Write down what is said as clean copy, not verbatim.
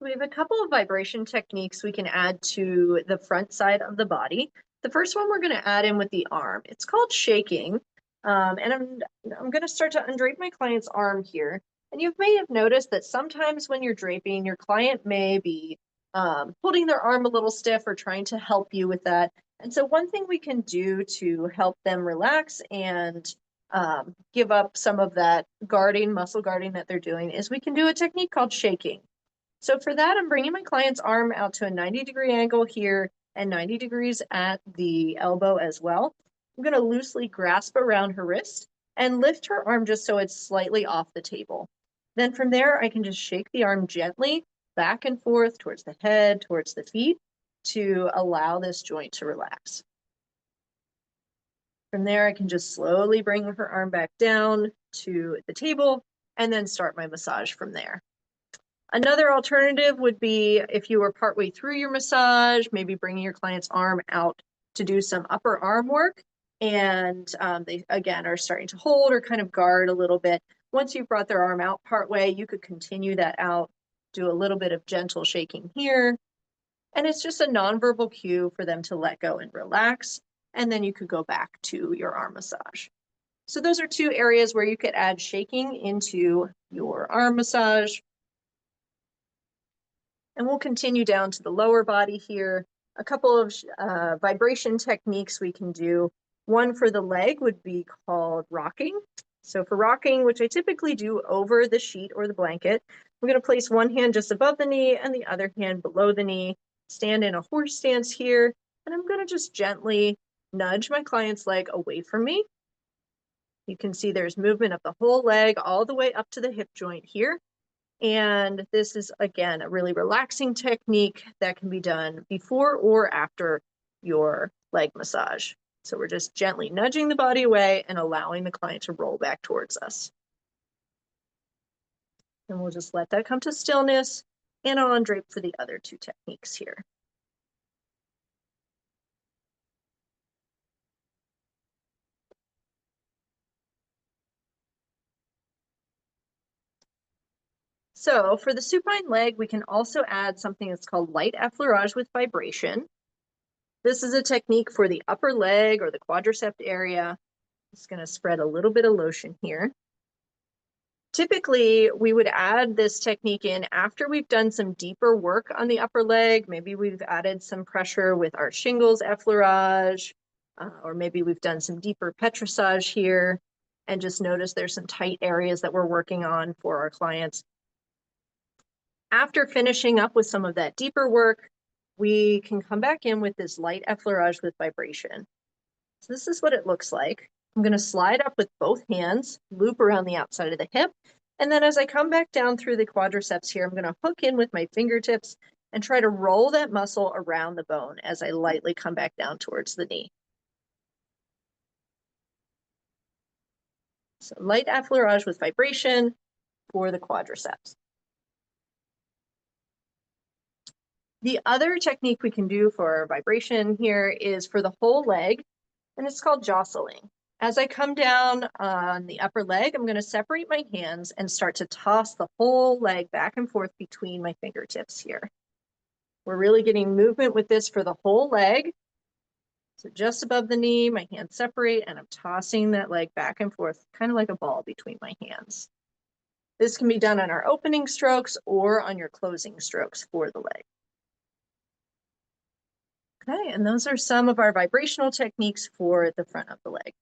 We have a couple of vibration techniques we can add to the front side of the body. The first one we're going to add in with the arm. It's called shaking. And I'm going to start to undrape my client's arm here. And you may have noticed that sometimes when you're draping, your client may be holding their arm a little stiff or trying to help you with that. And so one thing we can do to help them relax and give up some of that muscle guarding that they're doing is we can do a technique called shaking. So for that, I'm bringing my client's arm out to a 90-degree angle here and 90 degrees at the elbow as well. I'm going to loosely grasp around her wrist and lift her arm just so it's slightly off the table. Then from there, I can just shake the arm gently back and forth towards the head, towards the feet to allow this joint to relax. From there, I can just slowly bring her arm back down to the table and then start my massage from there. Another alternative would be if you were partway through your massage, maybe bringing your client's arm out to do some upper arm work. And they, again, are starting to hold or kind of guard a little bit. Once you've brought their arm out partway, you could continue that out, do a little bit of gentle shaking here. And it's just a nonverbal cue for them to let go and relax. And then you could go back to your arm massage. So those are two areas where you could add shaking into your arm massage. And we'll continue down to the lower body here. A couple of vibration techniques we can do. One for the leg would be called rocking. So for rocking, which I typically do over the sheet or the blanket, I'm going to place one hand just above the knee and the other hand below the knee, stand in a horse stance here, and I'm going to just gently nudge my client's leg away from me. You can see there's movement of the whole leg all the way up to the hip joint here. And this is, again, a really relaxing technique that can be done before or after your leg massage. So we're just gently nudging the body away and allowing the client to roll back towards us. And we'll just let that come to stillness, and I'll undrape for the other two techniques here. So for the supine leg, we can also add something that's called light effleurage with vibration. This is a technique for the upper leg or the quadricep area. Just going to spread a little bit of lotion here. Typically, we would add this technique in after we've done some deeper work on the upper leg. Maybe we've added some pressure with our shingles effleurage, or maybe we've done some deeper petrissage here and just notice there's some tight areas that we're working on for our clients. After finishing up with some of that deeper work, we can come back in with this light effleurage with vibration. So this is what it looks like. I'm going to slide up with both hands, loop around the outside of the hip, and then as I come back down through the quadriceps here, I'm going to hook in with my fingertips and try to roll that muscle around the bone as I lightly come back down towards the knee. So light effleurage with vibration for the quadriceps. The other technique we can do for vibration here is for the whole leg, and it's called jostling. As I come down on the upper leg, I'm going to separate my hands and start to toss the whole leg back and forth between my fingertips here. We're really getting movement with this for the whole leg. So just above the knee, my hands separate, and I'm tossing that leg back and forth, kind of like a ball between my hands. This can be done on our opening strokes or on your closing strokes for the leg. Okay, and those are some of our vibrational techniques for the front of the leg.